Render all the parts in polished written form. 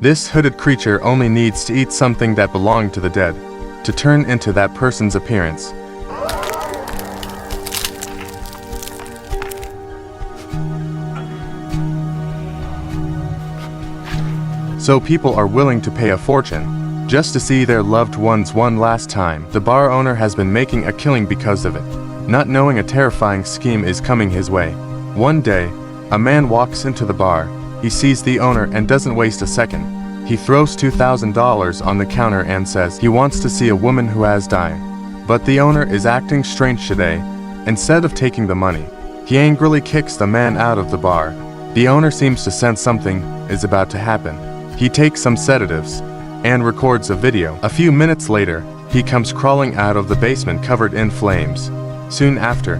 This hooded creature only needs to eat something that belonged to the dead to turn into that person's appearance. So people are willing to pay a fortune just to see their loved ones one last time. The bar owner has been making a killing because of it, not knowing a terrifying scheme is coming his way. One day, a man walks into the bar. He sees the owner and doesn't waste a second. He throws $2,000 on the counter and says he wants to see a woman who has died. But the owner is acting strange today. Instead of taking the money, he angrily kicks the man out of the bar. The owner seems to sense something is about to happen. He takes some sedatives and records a video. A few minutes later, he comes crawling out of the basement covered in flames. Soon after,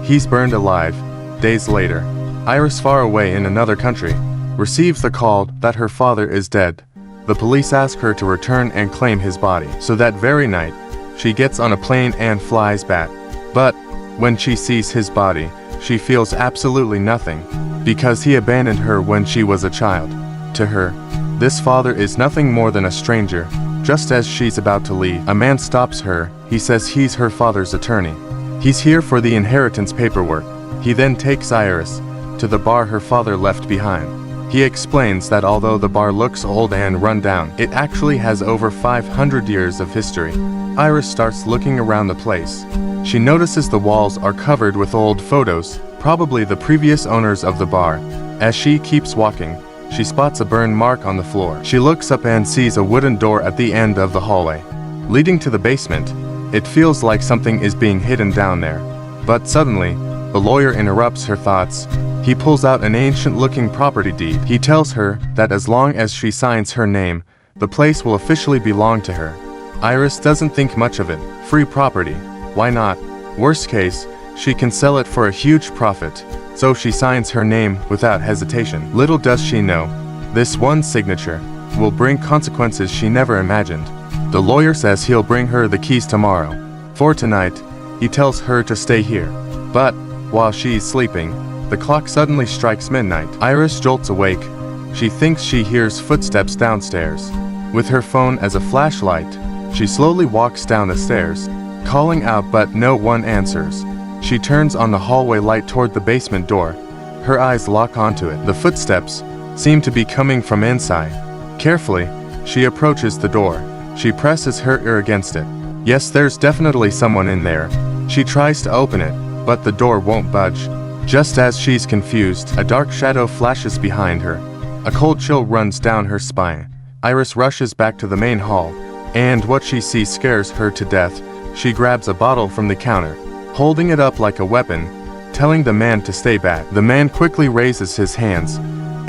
he's burned alive. Days later, Iris, far away in another country, receives the call that her father is dead. The police ask her to return and claim his body. So that very night, she gets on a plane and flies back. But when she sees his body, she feels absolutely nothing, because he abandoned her when she was a child. To her, this father is nothing more than a stranger. Just as she's about to leave, a man stops her. He says he's her father's attorney. He's here for the inheritance paperwork. He then takes Iris to the bar her father left behind. He explains that although the bar looks old and run down, it actually has over 500 years of history. Iris starts looking around the place. She notices the walls are covered with old photos, probably the previous owners of the bar. As she keeps walking, she spots a burn mark on the floor. She looks up and sees a wooden door at the end of the hallway, leading to the basement. It feels like something is being hidden down there. But suddenly, the lawyer interrupts her thoughts. He pulls out an ancient-looking property deed. He tells her that as long as she signs her name, the place will officially belong to her. Iris doesn't think much of it. Free property. Why not? Worst case, she can sell it for a huge profit. So she signs her name without hesitation. Little does she know, this one signature will bring consequences she never imagined. The lawyer says he'll bring her the keys tomorrow. For tonight, he tells her to stay here. But while she's sleeping, the clock suddenly strikes midnight. Iris jolts awake. She thinks she hears footsteps downstairs. With her phone as a flashlight, she slowly walks down the stairs, calling out but no one answers. She turns on the hallway light toward the basement door. Her eyes lock onto it. The footsteps seem to be coming from inside. Carefully, she approaches the door. She presses her ear against it. Yes, there's definitely someone in there. She tries to open it, but the door won't budge. Just as she's confused, a dark shadow flashes behind her. A cold chill runs down her spine. Iris rushes back to the main hall, and what she sees scares her to death. She grabs a bottle from the counter, holding it up like a weapon, telling the man to stay back. The man quickly raises his hands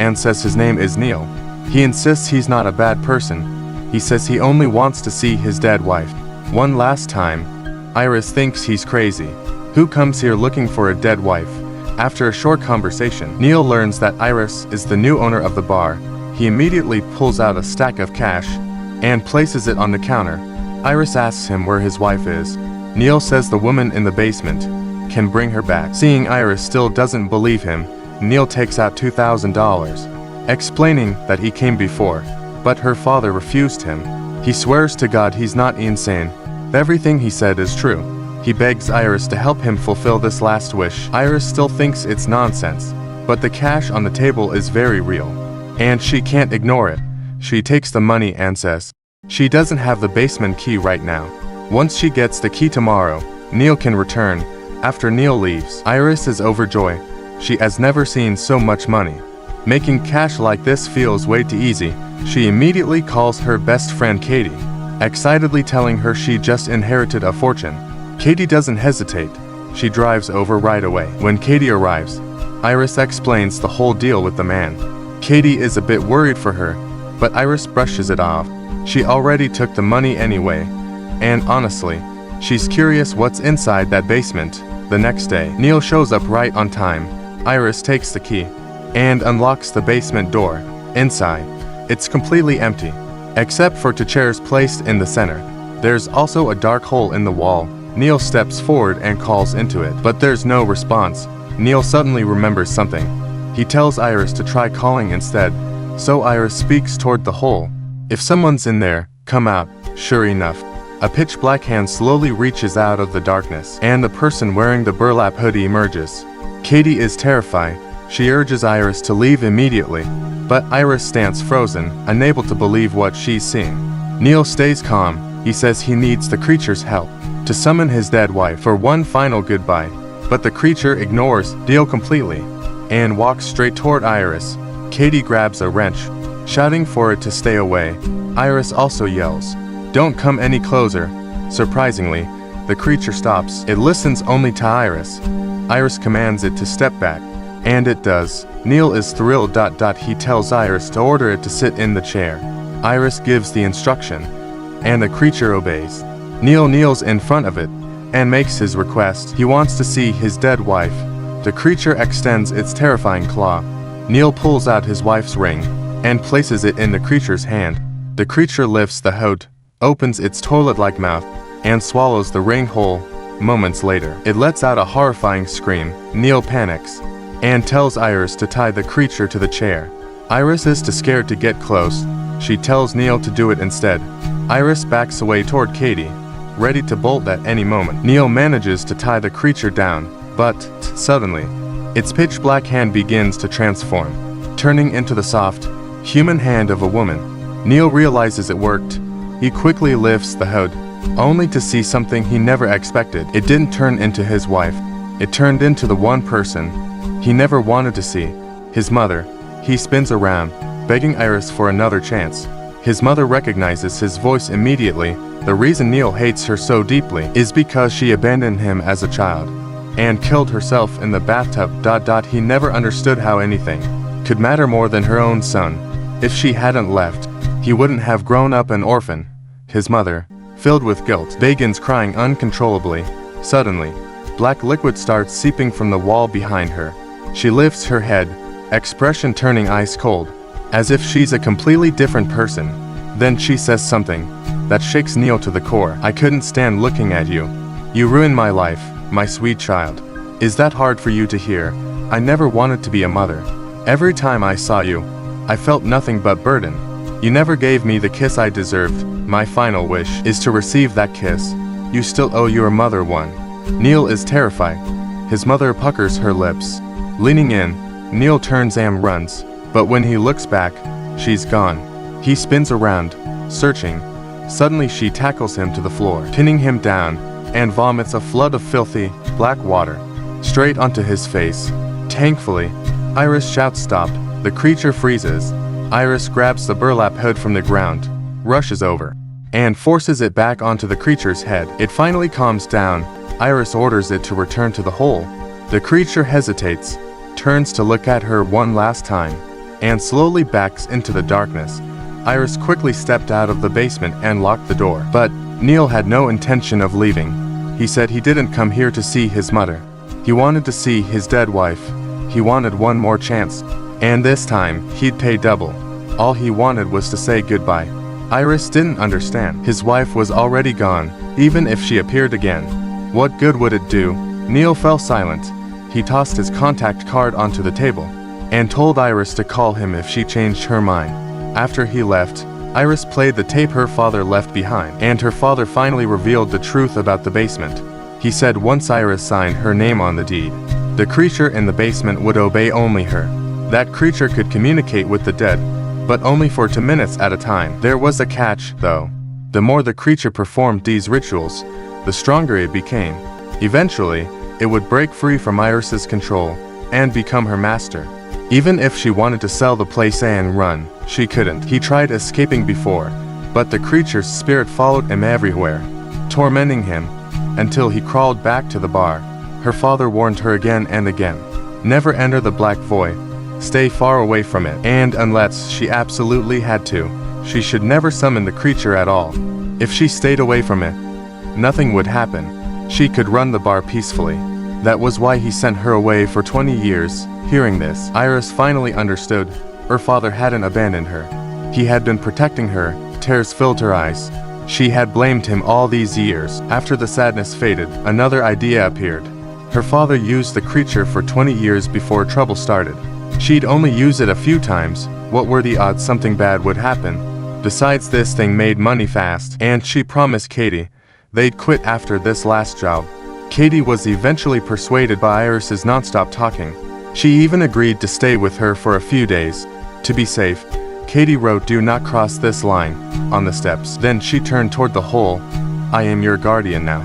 and says his name is Neil. He insists he's not a bad person. He says he only wants to see his dead wife one last time. Iris thinks he's crazy. Who comes here looking for a dead wife? After a short conversation, Neil learns that Iris is the new owner of the bar. He immediately pulls out a stack of cash and places it on the counter. Iris asks him where his wife is. Neil says the woman in the basement can bring her back. Seeing Iris still doesn't believe him, Neil takes out $2,000, explaining that he came before, but her father refused him. He swears to God he's not insane. Everything he said is true. He begs Iris to help him fulfill this last wish. Iris still thinks it's nonsense, but the cash on the table is very real, and she can't ignore it. She takes the money and says she doesn't have the basement key right now. Once she gets the key tomorrow, Neil can return. After Neil leaves, Iris is overjoyed. She has never seen so much money. Making cash like this feels way too easy. She immediately calls her best friend Katie, excitedly telling her she just inherited a fortune. Katie doesn't hesitate. She drives over right away. When Katie arrives, Iris explains the whole deal with the man. Katie is a bit worried for her, but Iris brushes it off. She already took the money anyway, and honestly, she's curious what's inside that basement. The next day, Neil shows up right on time. Iris takes the key and unlocks the basement door. Inside, it's completely empty, except for two chairs placed in the center. There's also a dark hole in the wall. Neil steps forward and calls into it, but there's no response. Neil suddenly remembers something. He tells Iris to try calling instead. So Iris speaks toward the hole. "If someone's in there, come out." Sure enough, a pitch-black hand slowly reaches out of the darkness, and the person wearing the burlap hoodie emerges. Katie is terrified. She urges Iris to leave immediately, but Iris stands frozen, unable to believe what she's seeing. Neil stays calm. He says he needs the creature's help to summon his dead wife for one final goodbye, but the creature ignores Neil completely and walks straight toward Iris. Katie grabs a wrench, shouting for it to stay away. Iris also yells, "Don't come any closer." Surprisingly, the creature stops. It listens only to Iris. Iris commands it to step back, and it does. Neil is thrilled. He tells Iris to order it to sit in the chair. Iris gives the instruction, and the creature obeys. Neil kneels in front of it and makes his request. He wants to see his dead wife. The creature extends its terrifying claw. Neil pulls out his wife's ring and places it in the creature's hand. The creature lifts the hood, opens its toilet-like mouth, and swallows the ring whole. Moments later, it lets out a horrifying scream. Neil panics and tells Iris to tie the creature to the chair. Iris is too scared to get close. She tells Neil to do it instead. Iris backs away toward Katie, ready to bolt at any moment. Neil manages to tie the creature down, but suddenly, its pitch-black hand begins to transform, turning into the soft, human hand of a woman. Neil realizes it worked. He quickly lifts the hood, only to see something he never expected. It didn't turn into his wife. It turned into the one person he never wanted to see, his mother. He spins around, begging Iris for another chance. His mother recognizes his voice immediately. The reason Neil hates her so deeply is because she abandoned him as a child and killed herself in the bathtub. He never understood how anything could matter more than her own son. If she hadn't left, he wouldn't have grown up an orphan. His mother, filled with guilt, begins crying uncontrollably. Suddenly, black liquid starts seeping from the wall behind her. She lifts her head, expression turning ice cold, as if she's a completely different person. Then she says something that shakes Neil to the core. "I couldn't stand looking at you. You ruined my life, my sweet child. Is that hard for you to hear? I never wanted to be a mother. Every time I saw you, I felt nothing but burden. You never gave me the kiss I deserved. My final wish is to receive that kiss. You still owe your mother one." Neil is terrified. His mother puckers her lips. Leaning in, Neil turns and runs, but when he looks back, she's gone. He spins around, searching. Suddenly she tackles him to the floor, pinning him down, and vomits a flood of filthy, black water straight onto his face. Thankfully, Iris shouts stop. The creature freezes. Iris grabs the burlap hood from the ground, rushes over, and forces it back onto the creature's head. It finally calms down. Iris orders it to return to the hole. The creature hesitates, turns to look at her one last time, and slowly backs into the darkness. Iris quickly stepped out of the basement and locked the door. But Neil had no intention of leaving. He said he didn't come here to see his mother. He wanted to see his dead wife. He wanted one more chance, and this time, he'd pay double. All he wanted was to say goodbye. Iris didn't understand. His wife was already gone. Even if she appeared again, what good would it do? Neil fell silent. He tossed his contact card onto the table and told Iris to call him if she changed her mind. After he left, Iris played the tape her father left behind, and her father finally revealed the truth about the basement. He said once Iris signed her name on the deed, the creature in the basement would obey only her. That creature could communicate with the dead, but only for 2 minutes at a time. There was a catch, though. The more the creature performed these rituals, the stronger it became. Eventually, it would break free from Iris's control and become her master. Even if she wanted to sell the place and run, she couldn't. He tried escaping before, but the creature's spirit followed him everywhere, tormenting him until he crawled back to the bar. Her father warned her again and again, never enter the black void, stay far away from it, and unless she absolutely had to, she should never summon the creature at all. If she stayed away from it, nothing would happen. She could run the bar peacefully. That was why he sent her away for 20 years. Hearing this, Iris finally understood. Her father hadn't abandoned her. He had been protecting her. Tears filled her eyes. She had blamed him all these years. After the sadness faded, another idea appeared. Her father used the creature for 20 years before trouble started. She'd only used it a few times, What were the odds something bad would happen? Besides, this thing made money fast, and she promised Katie they'd quit after this last job. Katie was eventually persuaded by Iris's nonstop talking. She even agreed to stay with her for a few days. To be safe, Katie wrote "Do not cross this line" on the steps. Then she turned toward the hole. "I am your guardian now.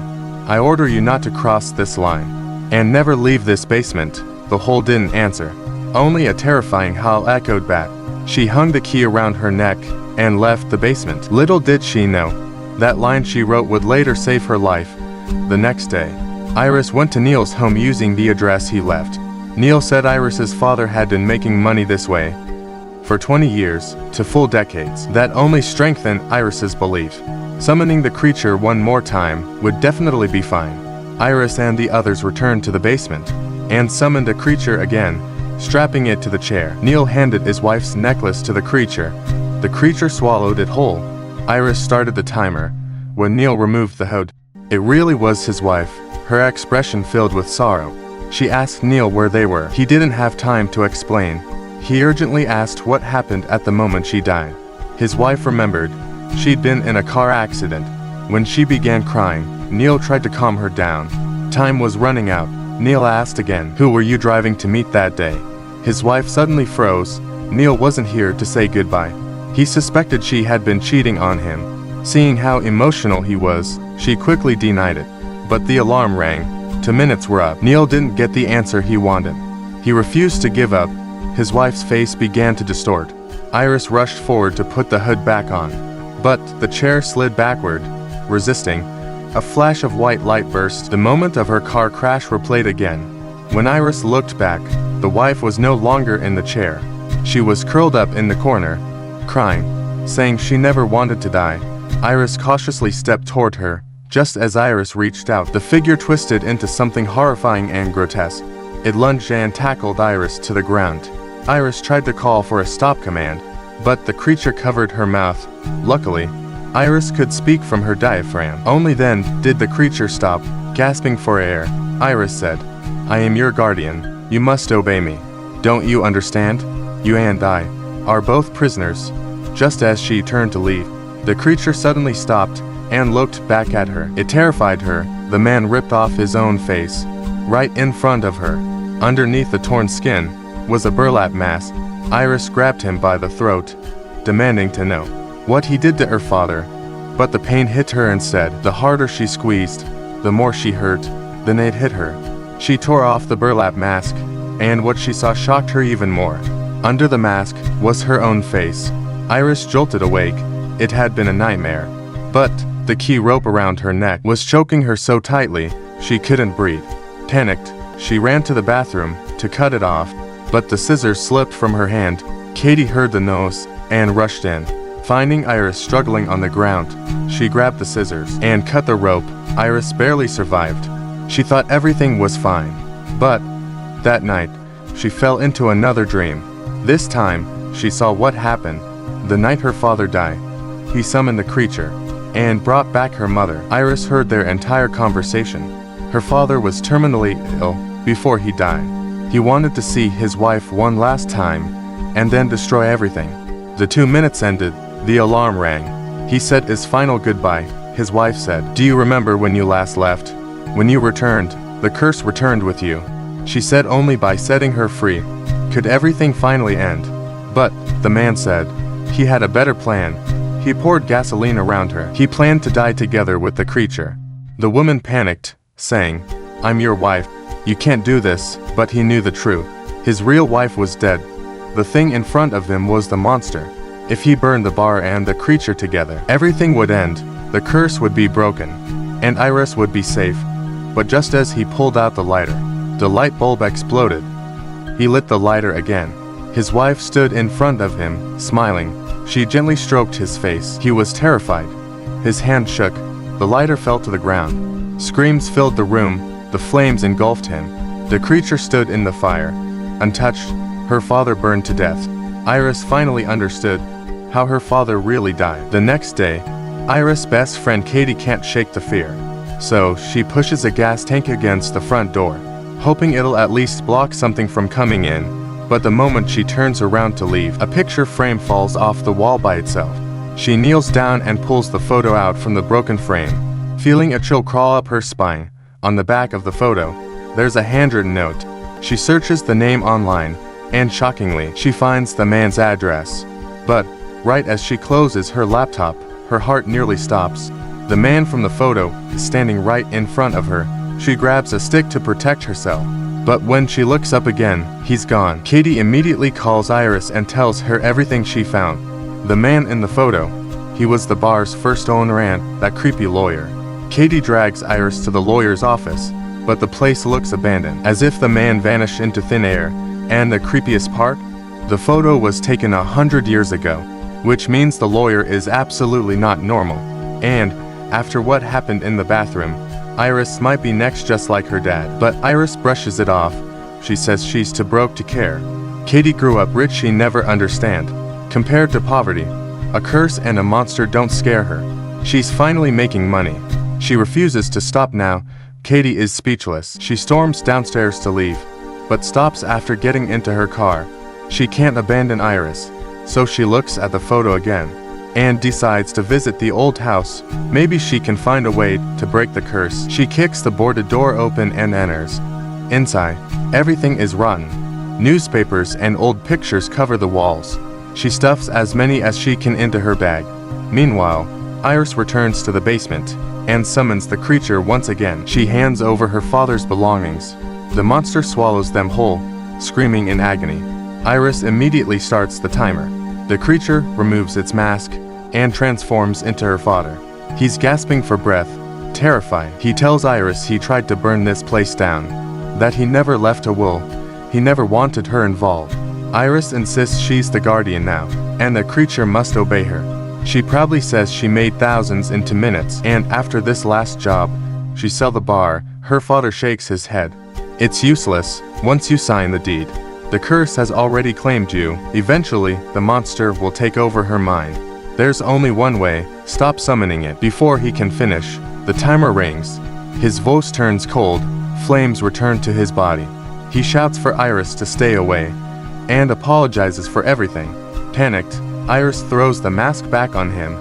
I order you not to cross this line. And never leave this basement." The hole didn't answer. Only a terrifying howl echoed back. She hung the key around her neck and left the basement. Little did she know, that line she wrote would later save her life. The next day, Iris went to Neil's home using the address he left. Neil said Iris's father had been making money this way for 20 years, to full decades. That only strengthened Iris's belief. Summoning the creature one more time would definitely be fine. Iris and the others returned to the basement and summoned the creature again, strapping it to the chair. Neil handed his wife's necklace to the creature. The creature swallowed it whole. Iris started the timer. When Neil removed the hood, it really was his wife, her expression filled with sorrow. She asked Neil where they were. He didn't have time to explain. He urgently asked what happened at the moment she died. His wife remembered. She'd been in a car accident. When she began crying, Neil tried to calm her down. Time was running out. Neil asked again, "Who were you driving to meet that day?" His wife suddenly froze. Neil wasn't here to say goodbye. He suspected she had been cheating on him. Seeing how emotional he was, she quickly denied it. But the alarm rang. 2 minutes were up. Neil didn't get the answer he wanted. He refused to give up. His wife's face began to distort. Iris rushed forward to put the hood back on. But the chair slid backward, resisting. A flash of white light burst. The moment of her car crash replayed again. When Iris looked back, the wife was no longer in the chair. She was curled up in the corner, crying, saying she never wanted to die. Iris cautiously stepped toward her. Just as Iris reached out, the figure twisted into something horrifying and grotesque. It lunged and tackled Iris to the ground. Iris tried to call for a stop command, but the creature covered her mouth. Luckily, Iris could speak from her diaphragm. Only then did the creature stop, gasping for air. Iris said, "I am your guardian. You must obey me. Don't you understand? You and I are both prisoners." Just as she turned to leave, the creature suddenly stopped and looked back at her. It terrified her. The man ripped off his own face. Right in front of her, underneath the torn skin, was a burlap mask. Iris grabbed him by the throat, demanding to know what he did to her father. But the pain hit her instead. The harder she squeezed, the more she hurt. Then it hit her. She tore off the burlap mask, and what she saw shocked her even more. Under the mask was her own face. Iris jolted awake. It had been a nightmare. But the key rope around her neck was choking her so tightly, she couldn't breathe. Panicked, she ran to the bathroom to cut it off, but the scissors slipped from her hand. Katie heard the noise and rushed in. Finding Iris struggling on the ground, she grabbed the scissors and cut the rope. Iris barely survived. She thought everything was fine. But that night, she fell into another dream. This time, she saw what happened the night her father died. He summoned the creature and brought back her mother. Iris heard their entire conversation. Her father was terminally ill before he died. He wanted to see his wife one last time and then destroy everything. The 2 minutes ended. The alarm rang. He said his final goodbye. His wife said, "Do you remember when you last left? When you returned, the curse returned with you." She said only by setting her free could everything finally end. But the man said he had a better plan. He poured gasoline around her. He planned to die together with the creature. The woman panicked, saying, "I'm your wife. You can't do this." But he knew the truth. His real wife was dead. The thing in front of him was the monster. If he burned the bar and the creature together, everything would end. The curse would be broken, and Iris would be safe. But just as he pulled out the lighter, the light bulb exploded. He lit the lighter again. His wife stood in front of him, smiling. She gently stroked his face. He was terrified. His hand shook. The lighter fell to the ground. Screams filled the room. The flames engulfed him. The creature stood in the fire, untouched. Her father burned to death. Iris finally understood how her father really died. The next day, Iris' best friend Katie can't shake the fear. So she pushes a gas tank against the front door, hoping it'll at least block something from coming in. But the moment she turns around to leave, a picture frame falls off the wall by itself. She kneels down and pulls the photo out from the broken frame. Feeling a chill crawl up her spine, on the back of the photo, there's a handwritten note. She searches the name online, and shockingly, she finds the man's address. But, right as she closes her laptop, her heart nearly stops. The man from the photo is standing right in front of her. She grabs a stick to protect herself. But when she looks up again, he's gone. Katie immediately calls Iris and tells her everything she found. The man in the photo, he was the bar's first owner and that creepy lawyer. Katie drags Iris to the lawyer's office, but the place looks abandoned, as if the man vanished into thin air. And the creepiest part? The photo was taken 100 years ago, which means the lawyer is absolutely not normal. And, after what happened in the bathroom, Iris might be next just like her dad. But Iris brushes it off. She says she's too broke to care. Katie grew up rich, she never understand. Compared to poverty, a curse and a monster don't scare her. She's finally making money. She refuses to stop now. Katie is speechless. She storms downstairs to leave, but stops after getting into her car. She can't abandon Iris, so she looks at the photo again, and decides to visit the old house. Maybe she can find a way to break the curse. She kicks the boarded door open and enters. Inside, everything is rotten. Newspapers and old pictures cover the walls. She stuffs as many as she can into her bag. Meanwhile, Iris returns to the basement and summons the creature once again. She hands over her father's belongings. The monster swallows them whole, screaming in agony. Iris immediately starts the timer. The creature removes its mask and transforms into her father. He's gasping for breath, terrified. He tells Iris he tried to burn this place down, that he never left a will, he never wanted her involved. Iris insists she's the guardian now, and the creature must obey her. She proudly says she made thousands into minutes, and after this last job, she sell the bar. Her father shakes his head. It's useless, once you sign the deed. The curse has already claimed you. Eventually, the monster will take over her mind. There's only one way, stop summoning it. Before he can finish, the timer rings. His voice turns cold, flames return to his body. He shouts for Iris to stay away, and apologizes for everything. Panicked, Iris throws the mask back on him.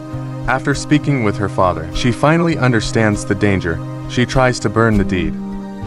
After speaking with her father, she finally understands the danger. She tries to burn the deed,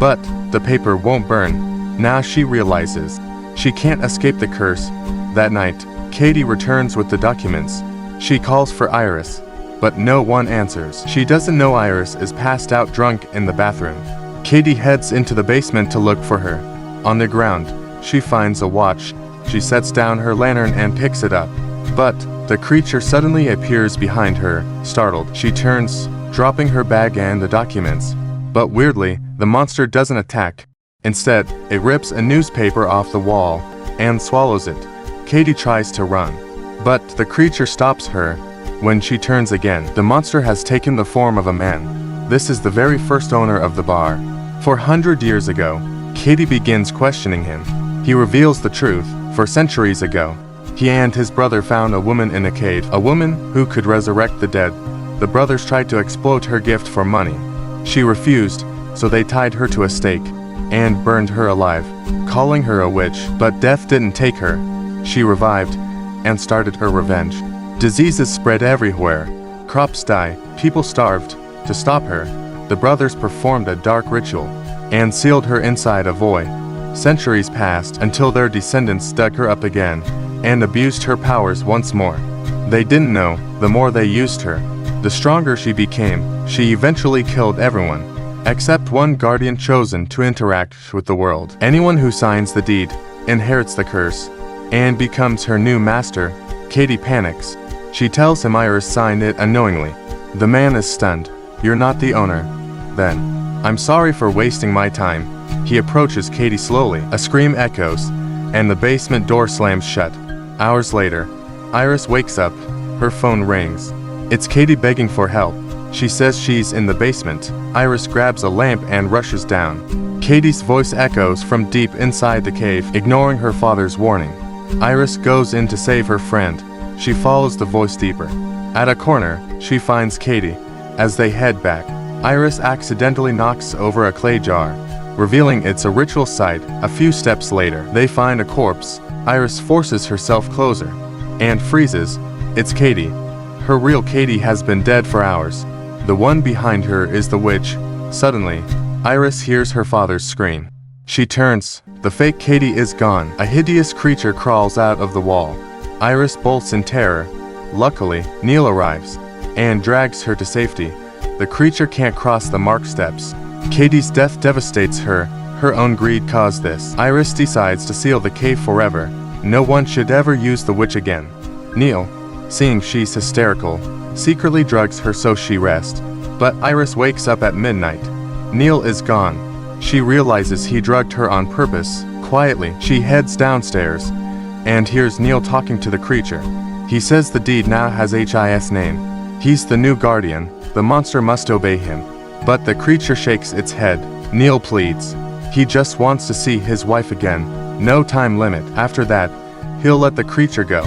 but the paper won't burn. Now she realizes she can't escape the curse. That night, Katie returns with the documents. She calls for Iris, but no one answers. She doesn't know Iris is passed out drunk in the bathroom. Katie heads into the basement to look for her. On the ground, she finds a watch. She sets down her lantern and picks it up. But the creature suddenly appears behind her. Startled, she turns, dropping her bag and the documents. But weirdly, the monster doesn't attack. Instead, it rips a newspaper off the wall and swallows it. Katie tries to run, but the creature stops her. When she turns again, the monster has taken the form of a man. This is the very first owner of the bar. 400 years ago, Katie begins questioning him. He reveals the truth. For centuries ago, he and his brother found a woman in a cave, a woman who could resurrect the dead. The brothers tried to exploit her gift for money. She refused, so they tied her to a stake and burned her alive, calling her a witch. But death didn't take her. She revived and started her revenge. Diseases spread everywhere. Crops died. People starved. To stop her, the brothers performed a dark ritual and sealed her inside a void. Centuries passed until their descendants dug her up again and abused her powers once more. They didn't know, the more they used her, the stronger she became. She eventually killed everyone, except one guardian chosen to interact with the world. Anyone who signs the deed inherits the curse and becomes her new master. Katie panics. She tells him Iris signed it unknowingly. The man is stunned. You're not the owner. Then, I'm sorry for wasting my time. He approaches Katie slowly. A scream echoes, and the basement door slams shut. Hours later, Iris wakes up. Her phone rings. It's Katie begging for help. She says she's in the basement. Iris grabs a lamp and rushes down. Katie's voice echoes from deep inside the cave, ignoring her father's warning. Iris goes in to save her friend. She follows the voice deeper. At a corner, she finds Katie. As they head back, Iris accidentally knocks over a clay jar, revealing it's a ritual site. A few steps later, they find a corpse. Iris forces herself closer and freezes. It's Katie. Her real Katie has been dead for hours. The one behind her is the witch. Suddenly, Iris hears her father's scream. She turns. The fake Katie is gone. A hideous creature crawls out of the wall. Iris bolts in terror. Luckily, Neil arrives and drags her to safety. The creature can't cross the marked steps. Katie's death devastates her. Her own greed caused this. Iris decides to seal the cave forever. No one should ever use the witch again. Neil, seeing she's hysterical, secretly drugs her so she rests. But Iris wakes up at midnight. Neil is gone. She realizes he drugged her on purpose. Quietly, she heads downstairs and hears Neil talking to the creature. He says the deed now has his name. He's the new guardian. The monster must obey him. But the creature shakes its head. Neil pleads. He just wants to see his wife again. No time limit. After that, he'll let the creature go.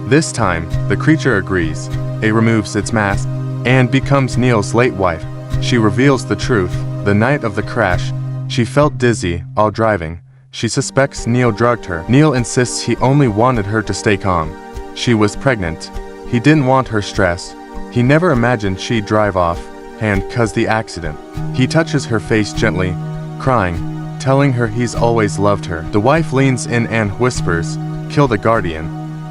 This time, the creature agrees. It removes its mask and becomes Neil's late wife. She reveals the truth. The night of the crash, she felt dizzy while driving. She suspects Neil drugged her. Neil insists he only wanted her to stay calm. She was pregnant. He didn't want her stress. He never imagined she'd drive off and cause the accident. He touches her face gently, crying, telling her he's always loved her. The wife leans in and whispers, "Kill the guardian,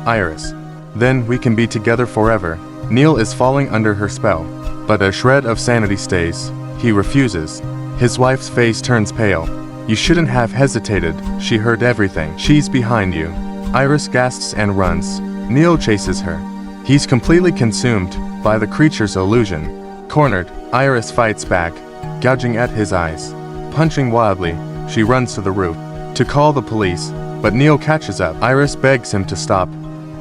Iris. Then we can be together forever." Neil is falling under her spell, but a shred of sanity stays. He refuses. His wife's face turns pale. "You shouldn't have hesitated. She heard everything. She's behind you." Iris gasps and runs. Neil chases her. He's completely consumed by the creature's illusion. Cornered, Iris fights back, gouging at his eyes. Punching wildly, she runs to the roof to call the police, but Neil catches up. Iris begs him to stop.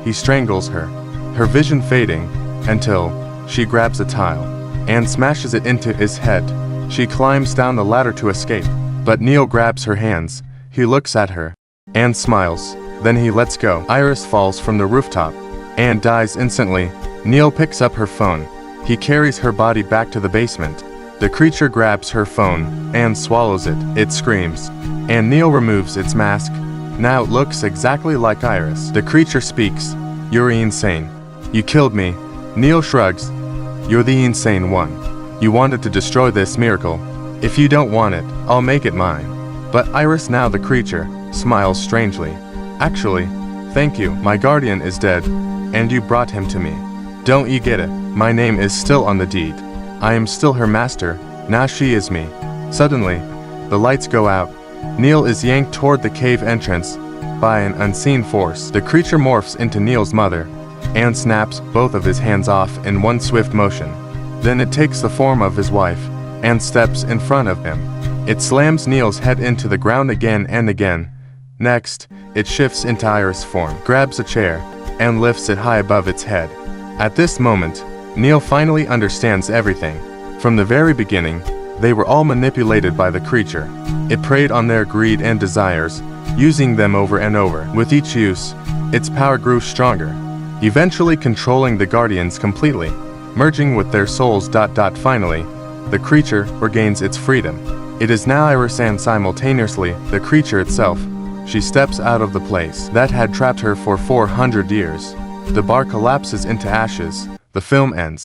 He strangles her, her vision fading, until she grabs a tile and smashes it into his head. She climbs down the ladder to escape, but Neil grabs her hands. He looks at her and smiles. Then he lets go. Iris falls from the rooftop and dies instantly. Neil picks up her phone. He carries her body back to the basement. The creature grabs her phone and swallows it. It screams, and Neil removes its mask. Now it looks exactly like Iris. The creature speaks. "You're insane. You killed me." Neil shrugs. "You're the insane one. You wanted to destroy this miracle. If you don't want it, I'll make it mine." But Iris, now the creature, smiles strangely. "Actually, thank you. My guardian is dead, and you brought him to me. Don't you get it? My name is still on the deed. I am still her master. Now she is me." Suddenly, the lights go out. Neil is yanked toward the cave entrance by an unseen force. The creature morphs into Neil's mother and snaps both of his hands off in one swift motion. Then it takes the form of his wife and steps in front of him. It slams Neil's head into the ground again and again. Next, it shifts into Iris' form, grabs a chair, and lifts it high above its head. At this moment, Neil finally understands everything. From the very beginning, they were all manipulated by the creature. It preyed on their greed and desires, using them over and over. With each use, its power grew stronger, eventually controlling the guardians completely, merging with their souls. Finally, the creature regains its freedom. It is now Iris and simultaneously the creature itself. She steps out of the place that had trapped her for 400 years. The bar collapses into ashes. The film ends.